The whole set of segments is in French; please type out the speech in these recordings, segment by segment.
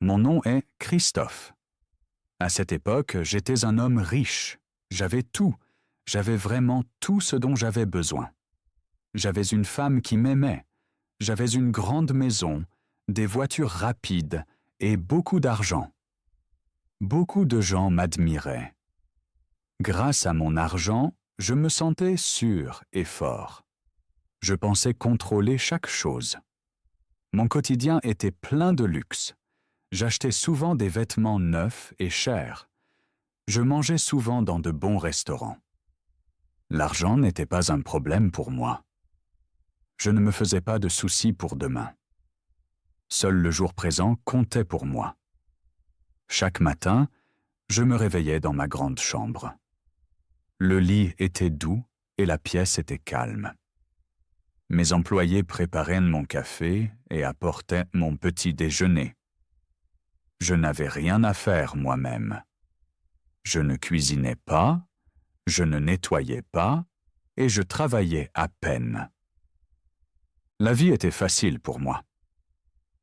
Mon nom est Christophe. À cette époque, j'étais un homme riche. J'avais tout. J'avais vraiment tout ce dont j'avais besoin. J'avais une femme qui m'aimait. J'avais une grande maison, des voitures rapides et beaucoup d'argent. Beaucoup de gens m'admiraient. Grâce à mon argent, je me sentais sûr et fort. Je pensais contrôler chaque chose. Mon quotidien était plein de luxe. J'achetais souvent des vêtements neufs et chers. Je mangeais souvent dans de bons restaurants. L'argent n'était pas un problème pour moi. Je ne me faisais pas de soucis pour demain. Seul le jour présent comptait pour moi. Chaque matin, je me réveillais dans ma grande chambre. Le lit était doux et la pièce était calme. Mes employés préparaient mon café et apportaient mon petit déjeuner. Je n'avais rien à faire moi-même. Je ne cuisinais pas, je ne nettoyais pas et je travaillais à peine. La vie était facile pour moi.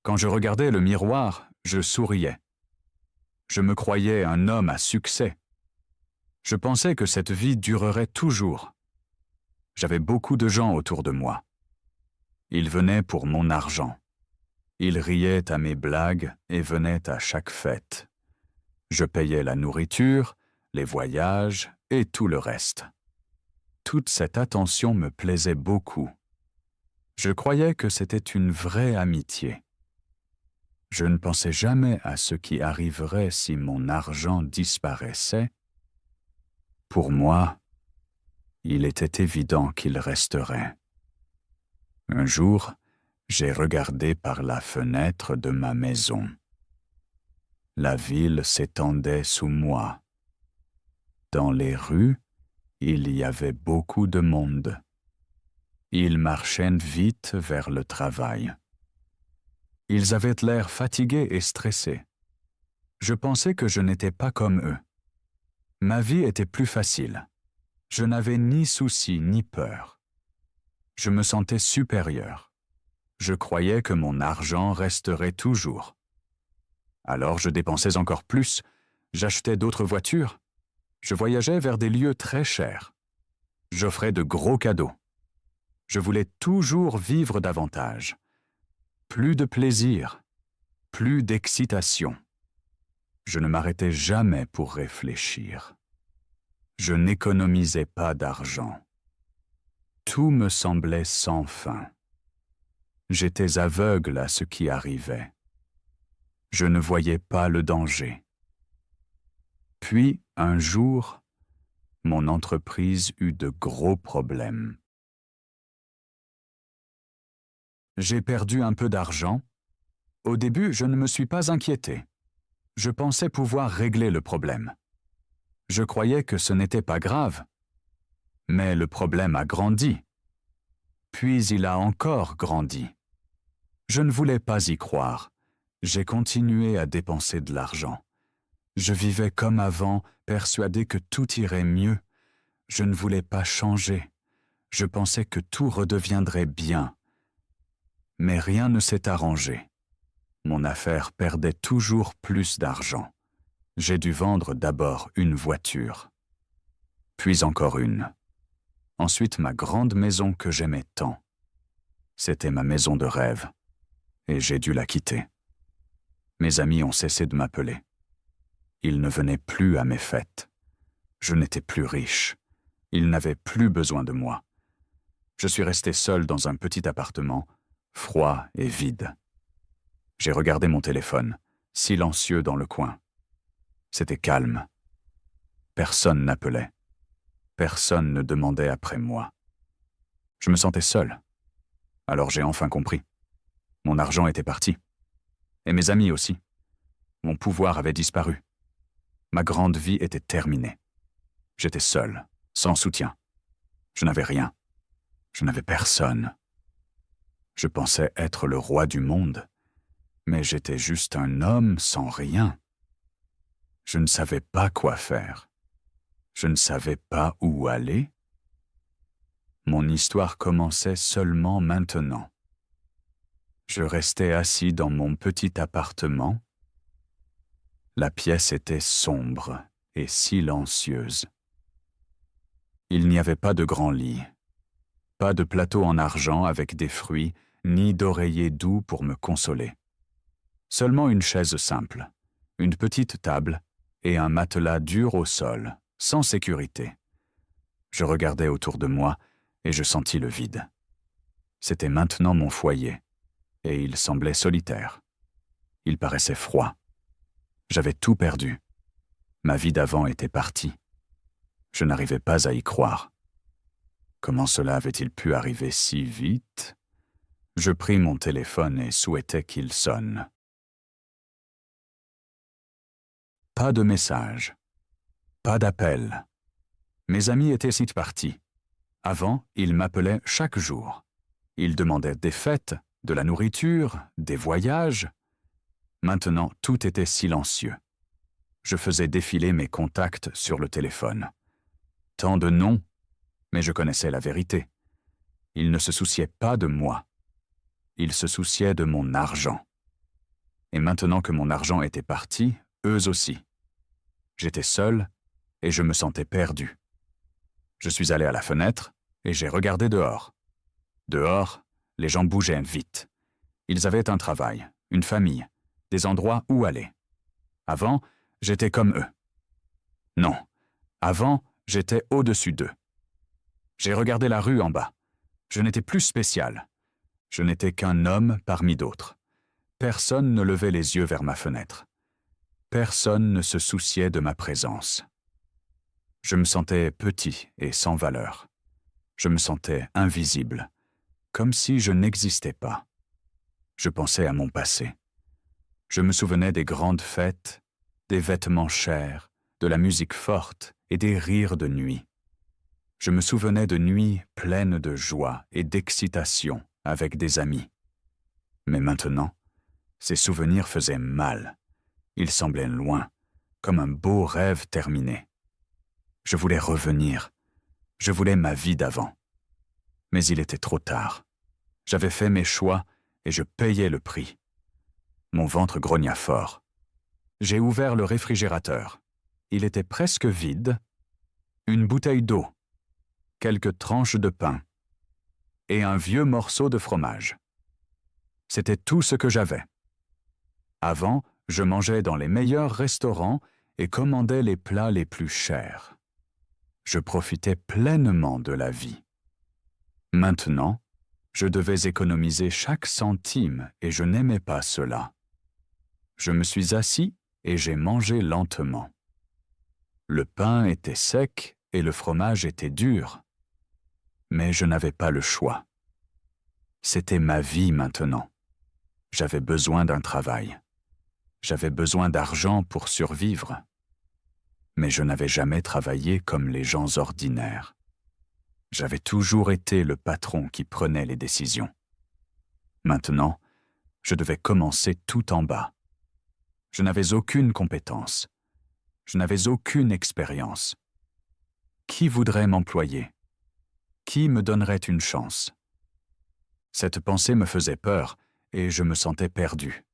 Quand je regardais le miroir, je souriais. Je me croyais un homme à succès. Je pensais que cette vie durerait toujours. J'avais beaucoup de gens autour de moi. Ils venaient pour mon argent. Ils riaient à mes blagues et venaient à chaque fête. Je payais la nourriture, les voyages et tout le reste. Toute cette attention me plaisait beaucoup. Je croyais que c'était une vraie amitié. Je ne pensais jamais à ce qui arriverait si mon argent disparaissait. Pour moi, il était évident qu'il resterait. Un jour, j'ai regardé par la fenêtre de ma maison. La ville s'étendait sous moi. Dans les rues, il y avait beaucoup de monde. Ils marchaient vite vers le travail. Ils avaient l'air fatigués et stressés. Je pensais que je n'étais pas comme eux. Ma vie était plus facile. Je n'avais ni soucis ni peur. Je me sentais supérieur. Je croyais que mon argent resterait toujours. Alors je dépensais encore plus, j'achetais d'autres voitures, je voyageais vers des lieux très chers. J'offrais de gros cadeaux. Je voulais toujours vivre davantage. Plus de plaisir, plus d'excitation. Je ne m'arrêtais jamais pour réfléchir. Je n'économisais pas d'argent. Tout me semblait sans fin. J'étais aveugle à ce qui arrivait. Je ne voyais pas le danger. Puis, un jour, mon entreprise eut de gros problèmes. J'ai perdu un peu d'argent. Au début, je ne me suis pas inquiété. Je pensais pouvoir régler le problème. Je croyais que ce n'était pas grave. Mais le problème a grandi. Puis il a encore grandi. Je ne voulais pas y croire. J'ai continué à dépenser de l'argent. Je vivais comme avant, persuadé que tout irait mieux. Je ne voulais pas changer. Je pensais que tout redeviendrait bien. Mais rien ne s'est arrangé. Mon affaire perdait toujours plus d'argent. J'ai dû vendre d'abord une voiture, puis encore une. Ensuite ma grande maison que j'aimais tant. C'était ma maison de rêve, et j'ai dû la quitter. Mes amis ont cessé de m'appeler. Ils ne venaient plus à mes fêtes. Je n'étais plus riche. Ils n'avaient plus besoin de moi. Je suis resté seul dans un petit appartement, froid et vide. J'ai regardé mon téléphone, silencieux dans le coin. C'était calme. Personne n'appelait. Personne ne demandait après moi. Je me sentais seul. Alors j'ai enfin compris. Mon argent était parti. Et mes amis aussi. Mon pouvoir avait disparu. Ma grande vie était terminée. J'étais seul, sans soutien. Je n'avais rien. Je n'avais personne. Je pensais être le roi du monde, mais j'étais juste un homme sans rien. Je ne savais pas quoi faire. Je ne savais pas où aller. Mon histoire commençait seulement maintenant. Je restais assis dans mon petit appartement, La pièce était sombre et silencieuse. Il n'y avait pas de grand lit, pas de plateau en argent avec des fruits, ni d'oreiller doux pour me consoler. Seulement une chaise simple, une petite table et un matelas dur au sol, sans sécurité. Je regardais autour de moi et je sentis le vide. C'était maintenant mon foyer, et il semblait solitaire. Il paraissait froid. J'avais tout perdu. Ma vie d'avant était partie. Je n'arrivais pas à y croire. Comment cela avait-il pu arriver si vite? Je pris mon téléphone et souhaitais qu'il sonne. Pas de message. Pas d'appel. Mes amis étaient si partis. Avant, ils m'appelaient chaque jour. Ils demandaient des fêtes, de la nourriture, des voyages. Maintenant, tout était silencieux. Je faisais défiler mes contacts sur le téléphone. Tant de noms, mais je connaissais la vérité. Ils ne se souciaient pas de moi. Ils se souciaient de mon argent. Et maintenant que mon argent était parti, eux aussi. J'étais seul et je me sentais perdu. Je suis allé à la fenêtre et j'ai regardé dehors. Dehors, les gens bougeaient vite. Ils avaient un travail, une famille, des endroits où aller. Avant, j'étais comme eux. Non, avant, j'étais au-dessus d'eux. J'ai regardé la rue en bas. Je n'étais plus spécial. Je n'étais qu'un homme parmi d'autres. Personne ne levait les yeux vers ma fenêtre. Personne ne se souciait de ma présence. Je me sentais petit et sans valeur. Je me sentais invisible, comme si je n'existais pas. Je pensais à mon passé. Je me souvenais des grandes fêtes, des vêtements chers, de la musique forte et des rires de nuit. Je me souvenais de nuits pleines de joie et d'excitation avec des amis. Mais maintenant, ces souvenirs faisaient mal. Ils semblaient loin, comme un beau rêve terminé. Je voulais revenir. Je voulais ma vie d'avant. Mais il était trop tard. J'avais fait mes choix et je payais le prix. Mon ventre grogna fort. J'ai ouvert le réfrigérateur. Il était presque vide. Une bouteille d'eau, quelques tranches de pain et un vieux morceau de fromage. C'était tout ce que j'avais. Avant, je mangeais dans les meilleurs restaurants et commandais les plats les plus chers. Je profitais pleinement de la vie. Maintenant, je devais économiser chaque centime et je n'aimais pas cela. Je me suis assis et j'ai mangé lentement. Le pain était sec et le fromage était dur. Mais je n'avais pas le choix. C'était ma vie maintenant. J'avais besoin d'un travail. J'avais besoin d'argent pour survivre. Mais je n'avais jamais travaillé comme les gens ordinaires. J'avais toujours été le patron qui prenait les décisions. Maintenant, je devais commencer tout en bas. Je n'avais aucune compétence. Je n'avais aucune expérience. Qui voudrait m'employer? Qui me donnerait une chance? Cette pensée me faisait peur et je me sentais perdu.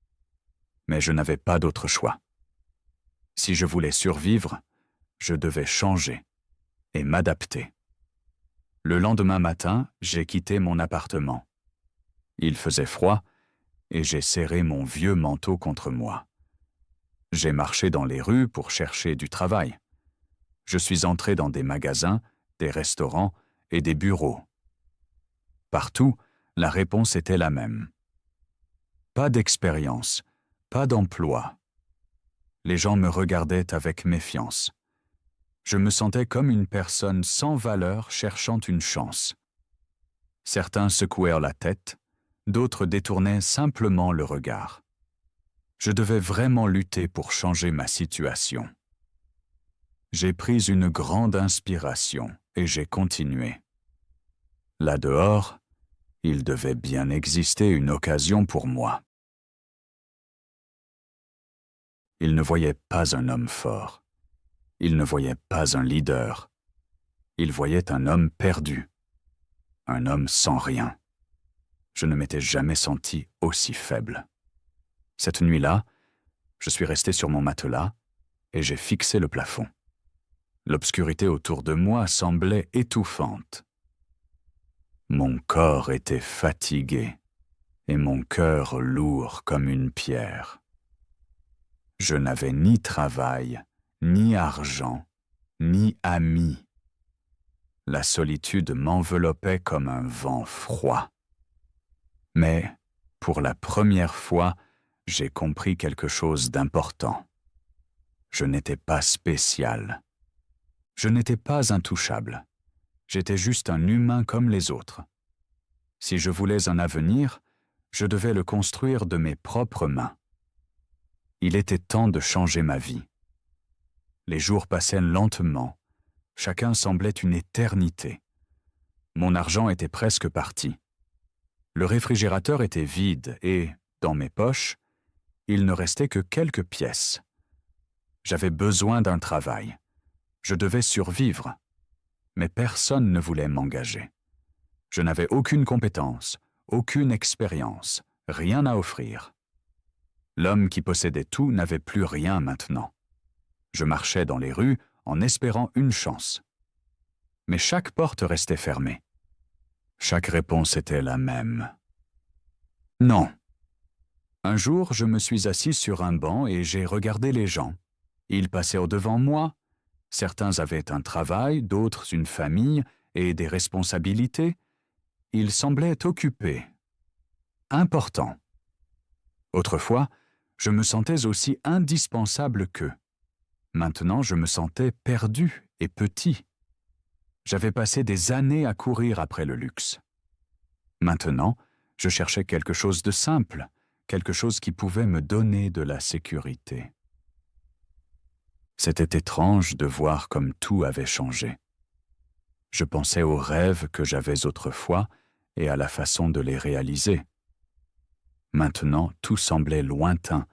Mais je n'avais pas d'autre choix. Si je voulais survivre, je devais changer et m'adapter. Le lendemain matin, j'ai quitté mon appartement. Il faisait froid et j'ai serré mon vieux manteau contre moi. J'ai marché dans les rues pour chercher du travail. Je suis entré dans des magasins, des restaurants et des bureaux. Partout, la réponse était la même. Pas d'expérience, pas d'emploi. Les gens me regardaient avec méfiance. Je me sentais comme une personne sans valeur cherchant une chance. Certains secouèrent la tête, d'autres détournaient simplement le regard. Je devais vraiment lutter pour changer ma situation. J'ai pris une grande inspiration et j'ai continué. Là dehors, il devait bien exister une occasion pour moi. Il ne voyait pas un homme fort. Il ne voyait pas un leader. Il voyait un homme perdu. Un homme sans rien. Je ne m'étais jamais senti aussi faible. Cette nuit-là, Je suis resté sur mon matelas et j'ai fixé le plafond. L'obscurité autour de moi semblait étouffante. Mon corps était fatigué et mon cœur lourd comme une pierre. Je n'avais ni travail, ni argent, ni amis. La solitude m'enveloppait comme un vent froid. Mais, pour la première fois, j'ai compris quelque chose d'important. Je n'étais pas spécial. Je n'étais pas intouchable. J'étais juste un humain comme les autres. Si je voulais un avenir, je devais le construire de mes propres mains. Il était temps de changer ma vie. Les jours passaient lentement. Chacun semblait une éternité. Mon argent était presque parti. Le réfrigérateur était vide et, dans mes poches, il ne restait que quelques pièces. J'avais besoin d'un travail. Je devais survivre. Mais personne ne voulait m'engager. Je n'avais aucune compétence, aucune expérience, rien à offrir. L'homme qui possédait tout n'avait plus rien maintenant. Je marchais dans les rues en espérant une chance. Mais chaque porte restait fermée. Chaque réponse était la même. Non. Un jour, je me suis assis sur un banc et j'ai regardé les gens. Ils passaient au-devant moi. Certains avaient un travail, d'autres une famille et des responsabilités. Ils semblaient occupés, importants. Autrefois, je me sentais aussi indispensable qu'eux. Maintenant, je me sentais perdu et petit. J'avais passé des années à courir après le luxe. Maintenant, je cherchais quelque chose de simple, quelque chose qui pouvait me donner de la sécurité. C'était étrange de voir comme tout avait changé. Je pensais aux rêves que j'avais autrefois et à la façon de les réaliser. Maintenant, tout semblait lointain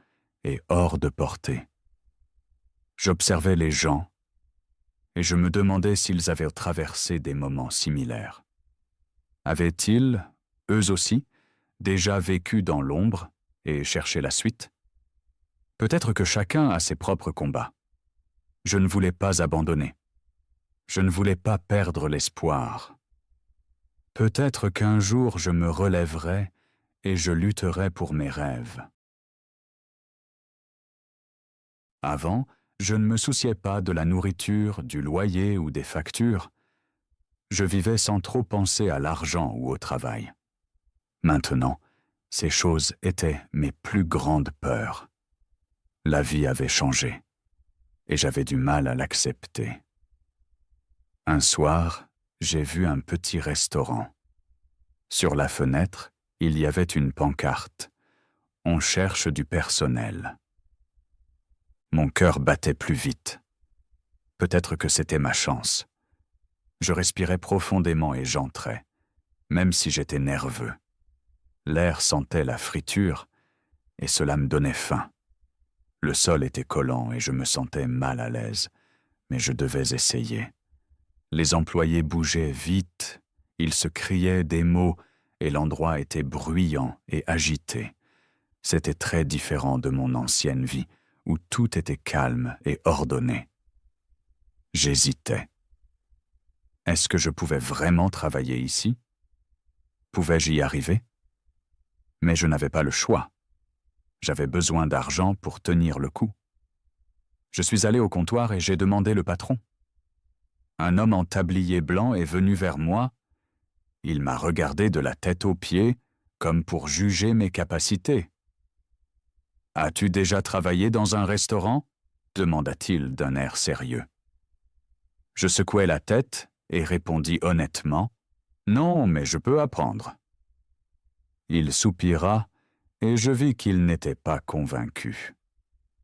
et hors de portée. J'observais les gens et je me demandais s'ils avaient traversé des moments similaires. Avaient-ils, eux aussi, déjà vécu dans l'ombre et cherché la suite? Peut-être que chacun a ses propres combats. Je ne voulais pas abandonner. Je ne voulais pas perdre l'espoir. Peut-être qu'un jour je me relèverai et je lutterai pour mes rêves. Avant, je ne me souciais pas de la nourriture, du loyer ou des factures. Je vivais sans trop penser à l'argent ou au travail. Maintenant, ces choses étaient mes plus grandes peurs. La vie avait changé, et j'avais du mal à l'accepter. Un soir, j'ai vu un petit restaurant. Sur la fenêtre, il y avait une pancarte. On cherche du personnel. Mon cœur battait plus vite. Peut-être que c'était ma chance. Je respirais profondément et j'entrais, même si j'étais nerveux. L'air sentait la friture et cela me donnait faim. Le sol était collant et je me sentais mal à l'aise, mais je devais essayer. Les employés bougeaient vite, ils se criaient des mots et l'endroit était bruyant et agité. C'était très différent de mon ancienne vie, où tout était calme et ordonné. J'hésitais. Est-ce que je pouvais vraiment travailler ici? Pouvais-je y arriver? Mais je n'avais pas le choix. J'avais besoin d'argent pour tenir le coup. Je suis allé au comptoir et j'ai demandé le patron. Un homme en tablier blanc est venu vers moi. Il m'a regardé de la tête aux pieds, comme pour juger mes capacités. « As-tu déjà travaillé dans un restaurant ?» demanda-t-il d'un air sérieux. Je secouai la tête et répondis honnêtement « Non, mais je peux apprendre. » Il soupira et je vis qu'il n'était pas convaincu.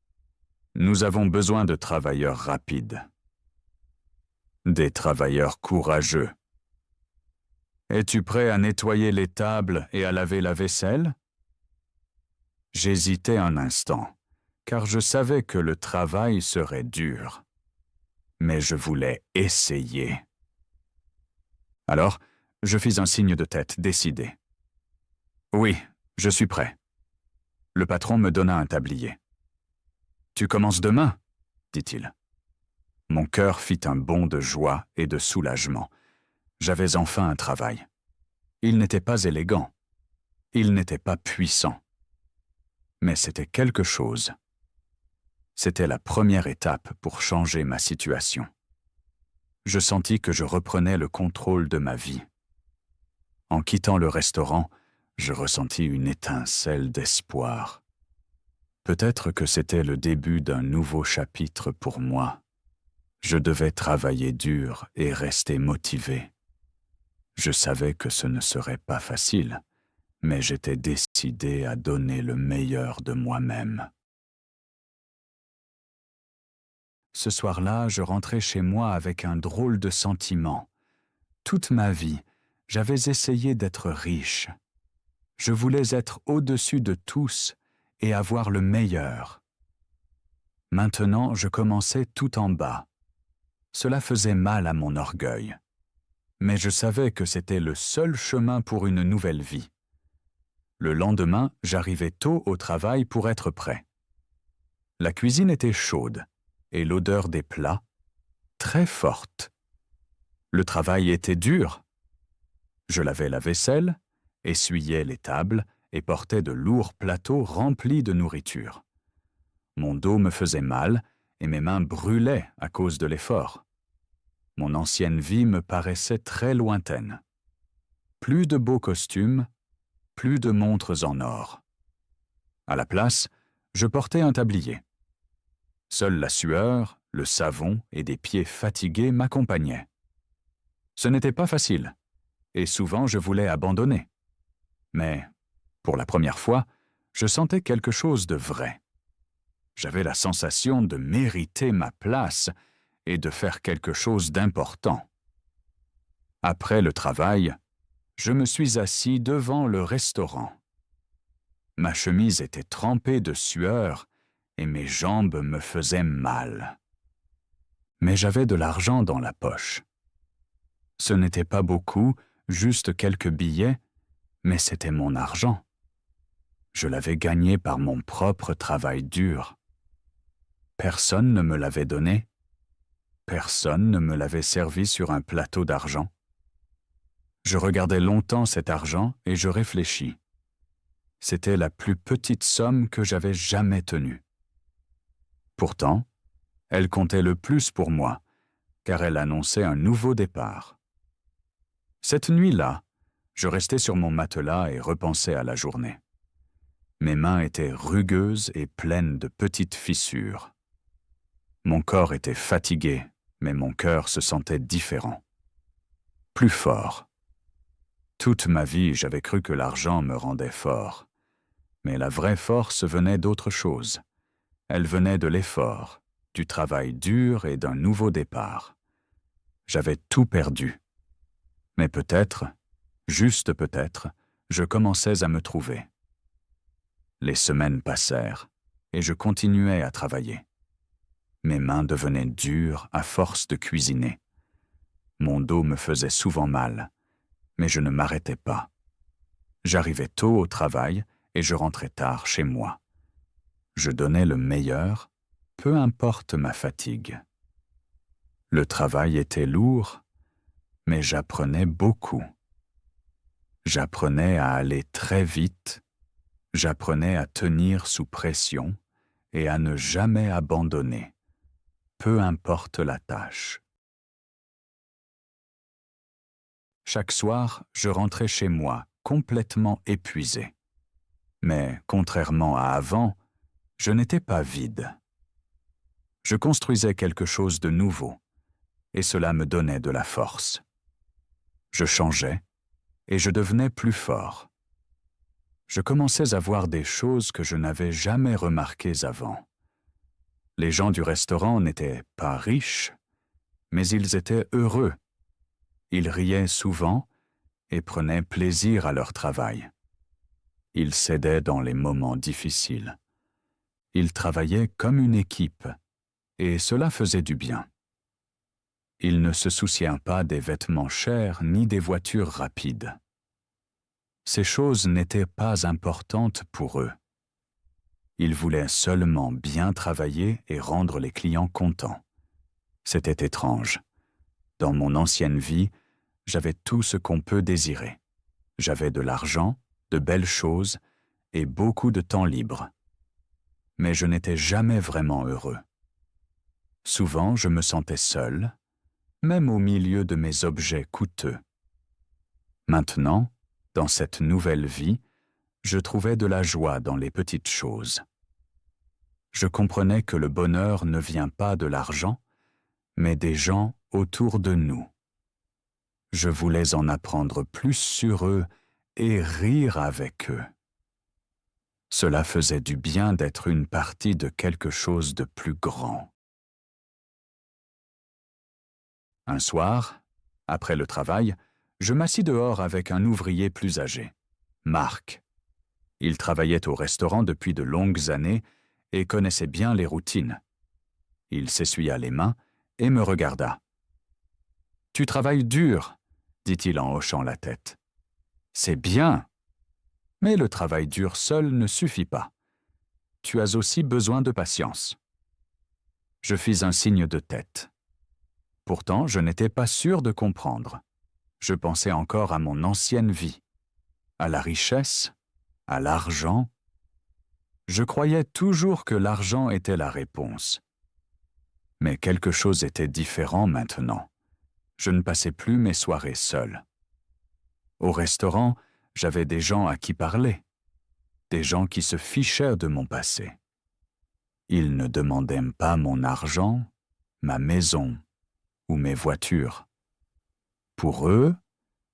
« Nous avons besoin de travailleurs rapides. Des travailleurs courageux. Es-tu prêt à nettoyer les tables et à laver la vaisselle ?» J'hésitais un instant, car je savais que le travail serait dur. Mais je voulais essayer. Alors, je fis un signe de tête décidé. « Oui, je suis prêt. » Le patron me donna un tablier. Tu commences demain, dit-il. Mon cœur fit un bond de joie et de soulagement. J'avais enfin un travail. Il n'était pas élégant. Il n'était pas puissant. Mais c'était quelque chose. C'était la première étape pour changer ma situation. Je sentis que je reprenais le contrôle de ma vie. En quittant le restaurant, je ressentis une étincelle d'espoir. Peut-être que c'était le début d'un nouveau chapitre pour moi. Je devais travailler dur et rester motivé. Je savais que ce ne serait pas facile, mais j'étais décidé à donner le meilleur de moi-même. Ce soir-là, je rentrais chez moi avec un drôle de sentiment. Toute ma vie, j'avais essayé d'être riche. Je voulais être au-dessus de tous et avoir le meilleur. Maintenant, je commençais tout en bas. Cela faisait mal à mon orgueil. Mais je savais que c'était le seul chemin pour une nouvelle vie. Le lendemain, j'arrivais tôt au travail pour être prêt. La cuisine était chaude et l'odeur des plats très forte. Le travail était dur. Je lavais la vaisselle, essuyais les tables et portais de lourds plateaux remplis de nourriture. Mon dos me faisait mal et mes mains brûlaient à cause de l'effort. Mon ancienne vie me paraissait très lointaine. Plus de beaux costumes, plus de montres en or. À la place, je portais un tablier. Seule la sueur, le savon et des pieds fatigués m'accompagnaient. Ce n'était pas facile, et souvent je voulais abandonner. Mais, pour la première fois, je sentais quelque chose de vrai. J'avais la sensation de mériter ma place et de faire quelque chose d'important. Après le travail, je me suis assis devant le restaurant. Ma chemise était trempée de sueur et mes jambes me faisaient mal. Mais j'avais de l'argent dans la poche. Ce n'était pas beaucoup, juste quelques billets, mais c'était mon argent. Je l'avais gagné par mon propre travail dur. Personne ne me l'avait donné. Personne ne me l'avait servi sur un plateau d'argent. Je regardais longtemps cet argent et je réfléchis. C'était la plus petite somme que j'avais jamais tenue. Pourtant, elle comptait le plus pour moi, car elle annonçait un nouveau départ. Cette nuit-là, je restais sur mon matelas et repensais à la journée. Mes mains étaient rugueuses et pleines de petites fissures. Mon corps était fatigué, mais mon cœur se sentait différent. Plus fort. Toute ma vie, j'avais cru que l'argent me rendait fort. Mais la vraie force venait d'autre chose. Elle venait de l'effort, du travail dur et d'un nouveau départ. J'avais tout perdu. Mais peut-être, juste peut-être, je commençais à me trouver. Les semaines passèrent, et je continuais à travailler. Mes mains devenaient dures à force de cuisiner. Mon dos me faisait souvent mal, mais je ne m'arrêtais pas. J'arrivais tôt au travail et je rentrais tard chez moi. Je donnais le meilleur, peu importe ma fatigue. Le travail était lourd, mais j'apprenais beaucoup. J'apprenais à aller très vite, j'apprenais à tenir sous pression et à ne jamais abandonner, peu importe la tâche. Chaque soir, je rentrais chez moi, complètement épuisé. Mais, contrairement à avant, je n'étais pas vide. Je construisais quelque chose de nouveau, et cela me donnait de la force. Je changeais, et je devenais plus fort. Je commençais à voir des choses que je n'avais jamais remarquées avant. Les gens du restaurant n'étaient pas riches, mais ils étaient heureux. Ils riaient souvent et prenaient plaisir à leur travail. Ils s'aidaient dans les moments difficiles. Ils travaillaient comme une équipe, et cela faisait du bien. Ils ne se souciaient pas des vêtements chers ni des voitures rapides. Ces choses n'étaient pas importantes pour eux. Il voulait seulement bien travailler et rendre les clients contents. C'était étrange. Dans mon ancienne vie, j'avais tout ce qu'on peut désirer. J'avais de l'argent, de belles choses et beaucoup de temps libre. Mais je n'étais jamais vraiment heureux. Souvent, je me sentais seul, même au milieu de mes objets coûteux. Maintenant, dans cette nouvelle vie, je trouvais de la joie dans les petites choses. Je comprenais que le bonheur ne vient pas de l'argent, mais des gens autour de nous. Je voulais en apprendre plus sur eux et rire avec eux. Cela faisait du bien d'être une partie de quelque chose de plus grand. Un soir, après le travail, je m'assis dehors avec un ouvrier plus âgé, Marc. Il travaillait au restaurant depuis de longues années et connaissait bien les routines. Il s'essuya les mains et me regarda. « Tu travailles dur », dit-il en hochant la tête. « C'est bien. Mais le travail dur seul ne suffit pas. Tu as aussi besoin de patience. » Je fis un signe de tête. Pourtant, je n'étais pas sûr de comprendre. Je pensais encore à mon ancienne vie, à la richesse, à l'argent. Je croyais toujours que l'argent était la réponse. Mais quelque chose était différent maintenant. Je ne passais plus mes soirées seul. Au restaurant, j'avais des gens à qui parler, des gens qui se fichaient de mon passé. Ils ne demandaient pas mon argent, ma maison ou mes voitures. Pour eux,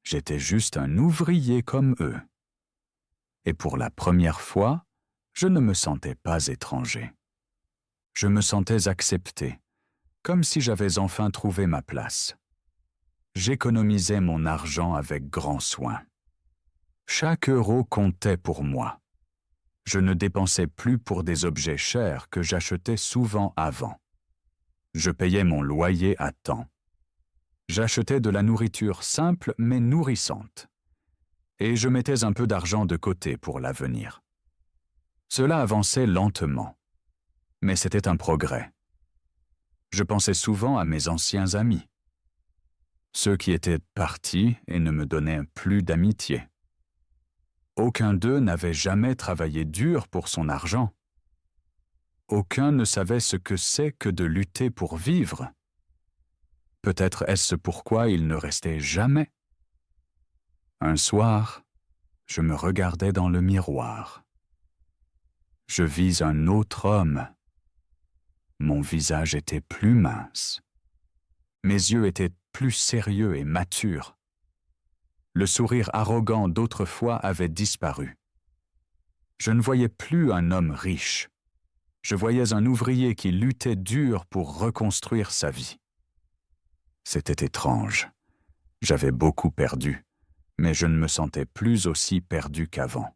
j'étais juste un ouvrier comme eux. Et pour la première fois, je ne me sentais pas étranger. Je me sentais accepté, comme si j'avais enfin trouvé ma place. J'économisais mon argent avec grand soin. Chaque euro comptait pour moi. Je ne dépensais plus pour des objets chers que j'achetais souvent avant. Je payais mon loyer à temps. J'achetais de la nourriture simple mais nourrissante. Et je mettais un peu d'argent de côté pour l'avenir. Cela avançait lentement, mais c'était un progrès. Je pensais souvent à mes anciens amis, ceux qui étaient partis et ne me donnaient plus d'amitié. Aucun d'eux n'avait jamais travaillé dur pour son argent. Aucun ne savait ce que c'est que de lutter pour vivre. Peut-être est-ce pourquoi il ne restait jamais. Un soir, je me regardais dans le miroir. Je vis un autre homme. Mon visage était plus mince. Mes yeux étaient plus sérieux et matures. Le sourire arrogant d'autrefois avait disparu. Je ne voyais plus un homme riche. Je voyais un ouvrier qui luttait dur pour reconstruire sa vie. C'était étrange. J'avais beaucoup perdu, mais je ne me sentais plus aussi perdu qu'avant.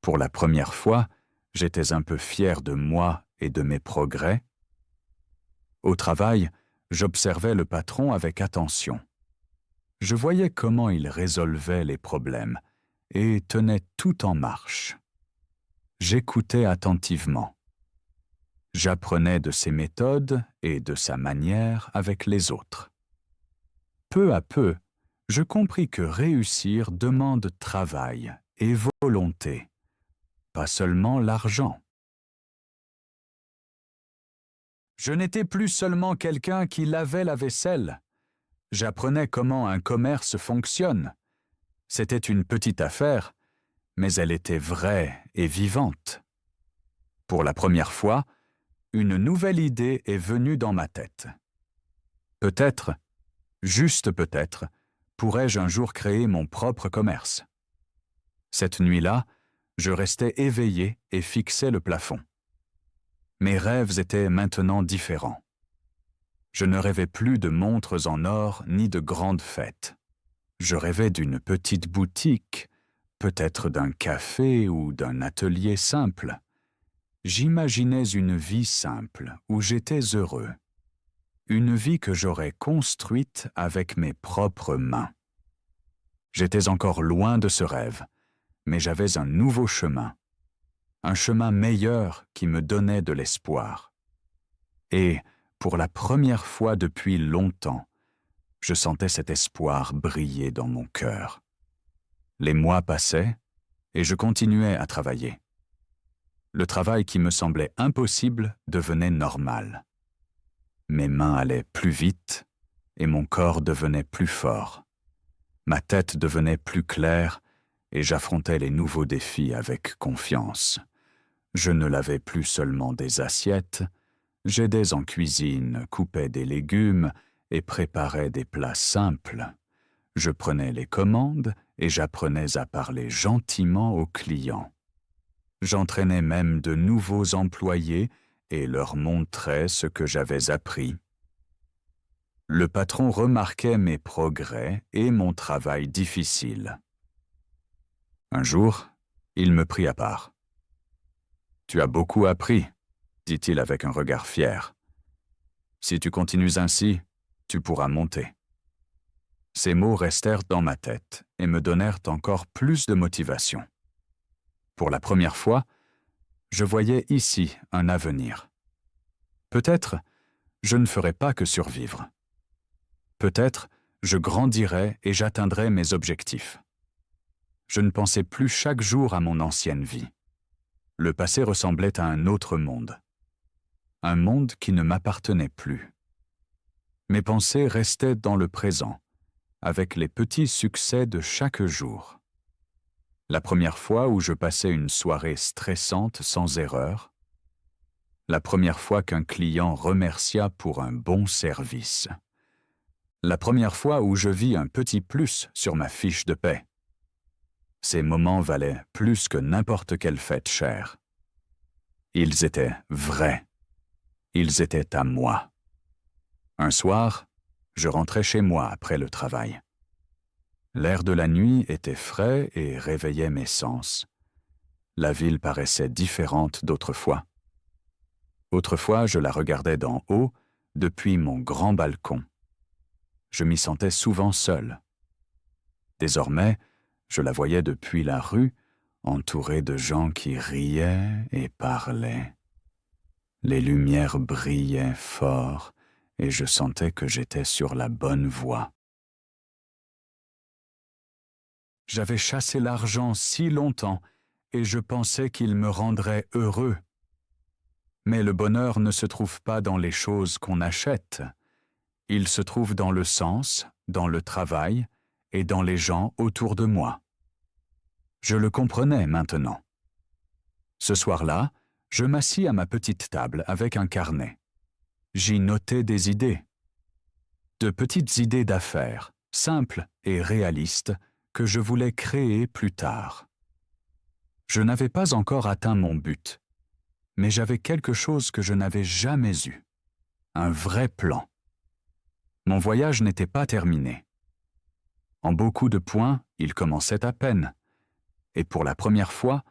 Pour la première fois, j'étais un peu fier de moi et de mes progrès. Au travail, j'observais le patron avec attention. Je voyais comment il résolvait les problèmes et tenait tout en marche. J'écoutais attentivement. J'apprenais de ses méthodes et de sa manière avec les autres. Peu à peu, je compris que réussir demande travail et volonté, pas seulement l'argent. Je n'étais plus seulement quelqu'un qui lavait la vaisselle. J'apprenais comment un commerce fonctionne. C'était une petite affaire, mais elle était vraie et vivante. Pour la première fois, une nouvelle idée est venue dans ma tête. Peut-être, juste peut-être, pourrais-je un jour créer mon propre commerce. Cette nuit-là, je restais éveillé et fixais le plafond. Mes rêves étaient maintenant différents. Je ne rêvais plus de montres en or ni de grandes fêtes. Je rêvais d'une petite boutique, peut-être d'un café ou d'un atelier simple. J'imaginais une vie simple où j'étais heureux. Une vie que j'aurais construite avec mes propres mains. J'étais encore loin de ce rêve, mais j'avais un nouveau chemin. un chemin meilleur qui me donnait de l'espoir. Et, pour la première fois depuis longtemps, je sentais cet espoir briller dans mon cœur. Les mois passaient et je continuais à travailler. Le travail qui me semblait impossible devenait normal. Mes mains allaient plus vite et mon corps devenait plus fort. Ma tête devenait plus claire et j'affrontais les nouveaux défis avec confiance. Je ne lavais plus seulement des assiettes, j'aidais en cuisine, coupais des légumes et préparais des plats simples. Je prenais les commandes et j'apprenais à parler gentiment aux clients. J'entraînais même de nouveaux employés et leur montrais ce que j'avais appris. Le patron remarquait mes progrès et mon travail difficile. Un jour, il me prit à part. « Tu as beaucoup appris », dit-il avec un regard fier. « Si tu continues ainsi, tu pourras monter. » Ces mots restèrent dans ma tête et me donnèrent encore plus de motivation. Pour la première fois, je voyais ici un avenir. Peut-être, je ne ferais pas que survivre. Peut-être, je grandirais et j'atteindrais mes objectifs. Je ne pensais plus chaque jour à mon ancienne vie. Le passé ressemblait à un autre monde. Un monde qui ne m'appartenait plus. Mes pensées restaient dans le présent, avec les petits succès de chaque jour. La première fois où je passais une soirée stressante sans erreur. La première fois qu'un client remercia pour un bon service. La première fois où je vis un petit plus sur ma fiche de paie. Ces moments valaient plus que n'importe quelle fête chère. Ils étaient vrais. Ils étaient à moi. Un soir, je rentrais chez moi après le travail. L'air de la nuit était frais et réveillait mes sens. La ville paraissait différente d'autrefois. Autrefois, je la regardais d'en haut, depuis mon grand balcon. Je m'y sentais souvent seul. Désormais, je la voyais depuis la rue, entourée de gens qui riaient et parlaient. Les lumières brillaient fort et je sentais que j'étais sur la bonne voie. J'avais chassé l'argent si longtemps et je pensais qu'il me rendrait heureux. Mais le bonheur ne se trouve pas dans les choses qu'on achète. Il se trouve dans le sens, dans le travail et dans les gens autour de moi. Je le comprenais maintenant. Ce soir-là, je m'assis à ma petite table avec un carnet. J'y notais des idées. De petites idées d'affaires, simples et réalistes, que je voulais créer plus tard. Je n'avais pas encore atteint mon but, mais j'avais quelque chose que je n'avais jamais eu. Un vrai plan. Mon voyage n'était pas terminé. En beaucoup de points, il commençait à peine. Et pour la première fois,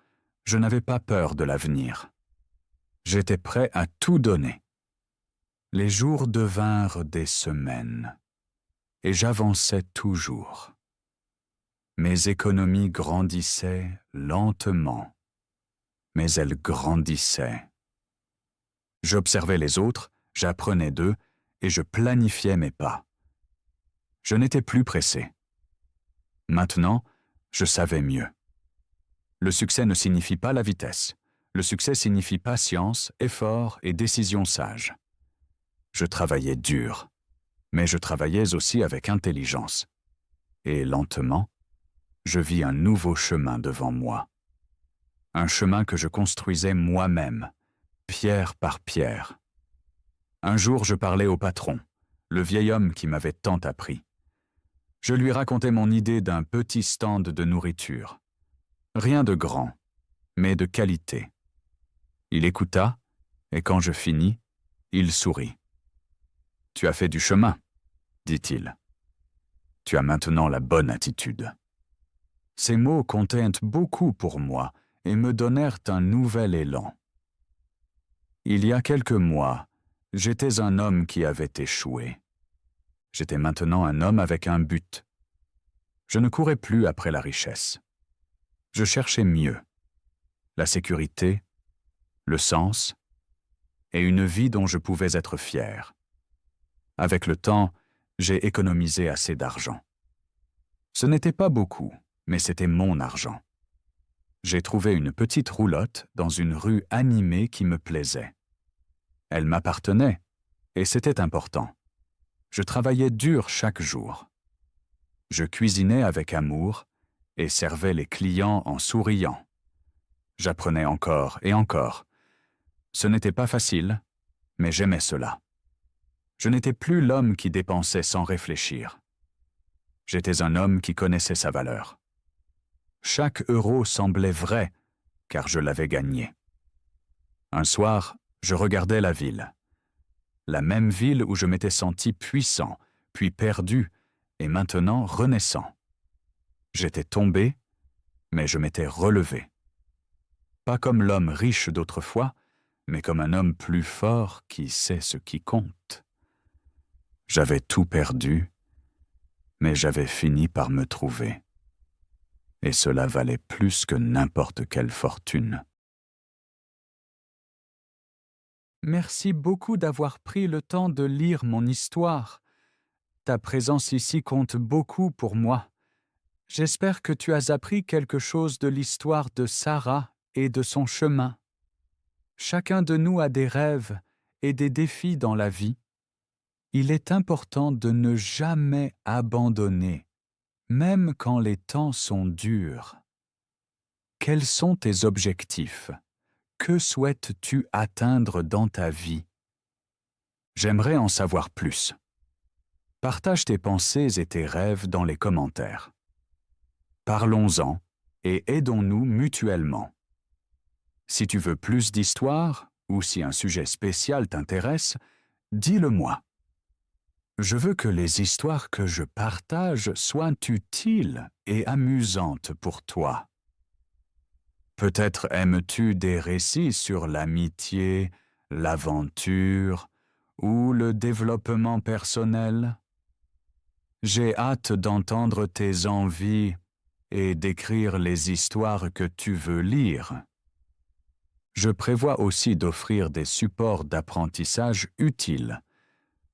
je n'avais pas peur de l'avenir. J'étais prêt à tout donner. Les jours devinrent des semaines. Et j'avançais toujours. Mes économies grandissaient lentement, mais elles grandissaient. J'observais les autres, j'apprenais d'eux et je planifiais mes pas. Je n'étais plus pressé. Maintenant, je savais mieux. Le succès ne signifie pas la vitesse. Le succès signifie patience, effort et décision sage. Je travaillais dur, mais je travaillais aussi avec intelligence. Et lentement, je vis un nouveau chemin devant moi. Un chemin que je construisais moi-même, pierre par pierre. Un jour, je parlais au patron, le vieil homme qui m'avait tant appris. Je lui racontais mon idée d'un petit stand de nourriture. Rien de grand, mais de qualité. Il écouta, et quand je finis, il sourit. « Tu as fait du chemin, » dit-il. « Tu as maintenant la bonne attitude. » Ces mots comptaient beaucoup pour moi et me donnèrent un nouvel élan. Il y a quelques mois, j'étais un homme qui avait échoué. J'étais maintenant un homme avec un but. Je ne courais plus après la richesse. Je cherchais mieux. La sécurité le sens et une vie dont je pouvais être fier. Avec le temps, j'ai économisé assez d'argent. Ce n'était pas beaucoup, mais c'était mon argent. J'ai trouvé une petite roulotte dans une rue animée qui me plaisait. Elle m'appartenait, et c'était important. Je travaillais dur chaque jour. Je cuisinais avec amour et servais les clients en souriant. J'apprenais encore et encore. Ce n'était pas facile, mais j'aimais cela. Je n'étais plus l'homme qui dépensait sans réfléchir. J'étais un homme qui connaissait sa valeur. Chaque euro semblait vrai, car je l'avais gagné. Un soir, je regardais la ville. La même ville où je m'étais senti puissant, puis perdu, et maintenant renaissant. J'étais tombé, mais je m'étais relevé. Pas comme l'homme riche d'autrefois, mais comme un homme plus fort qui sait ce qui compte. J'avais tout perdu, mais j'avais fini par me trouver. Et cela valait plus que n'importe quelle fortune. Merci beaucoup d'avoir pris le temps de lire mon histoire. Ta présence ici compte beaucoup pour moi. J'espère que tu as appris quelque chose de l'histoire de Sarah et de son chemin. Chacun de nous a des rêves et des défis dans la vie. Il est important de ne jamais abandonner, même quand les temps sont durs. Quels sont tes objectifs? Que souhaites-tu atteindre dans ta vie? J'aimerais en savoir plus. Partage tes pensées et tes rêves dans les commentaires. Parlons-en et aidons-nous mutuellement. Si tu veux plus d'histoires ou si un sujet spécial t'intéresse, dis-le-moi. Je veux que les histoires que je partage soient utiles et amusantes pour toi. Peut-être aimes-tu des récits sur l'amitié, l'aventure ou le développement personnel? J'ai hâte d'entendre tes envies et d'écrire les histoires que tu veux lire. Je prévois aussi d'offrir des supports d'apprentissage utiles.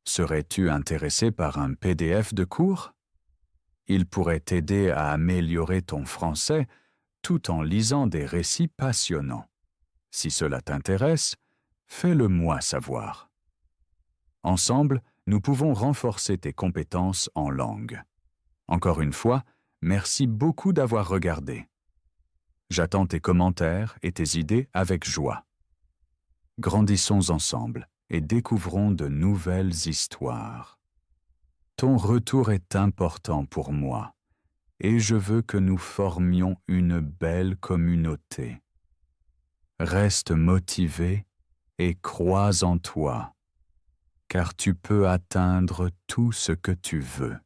Serais-tu intéressé par un PDF de cours? Il pourrait t'aider à améliorer ton français tout en lisant des récits passionnants. Si cela t'intéresse, fais-le-moi savoir. Ensemble, nous pouvons renforcer tes compétences en langue. Encore une fois, merci beaucoup d'avoir regardé. J'attends tes commentaires et tes idées avec joie. Grandissons ensemble et découvrons de nouvelles histoires. Ton retour est important pour moi et je veux que nous formions une belle communauté. Reste motivé et crois en toi, car tu peux atteindre tout ce que tu veux.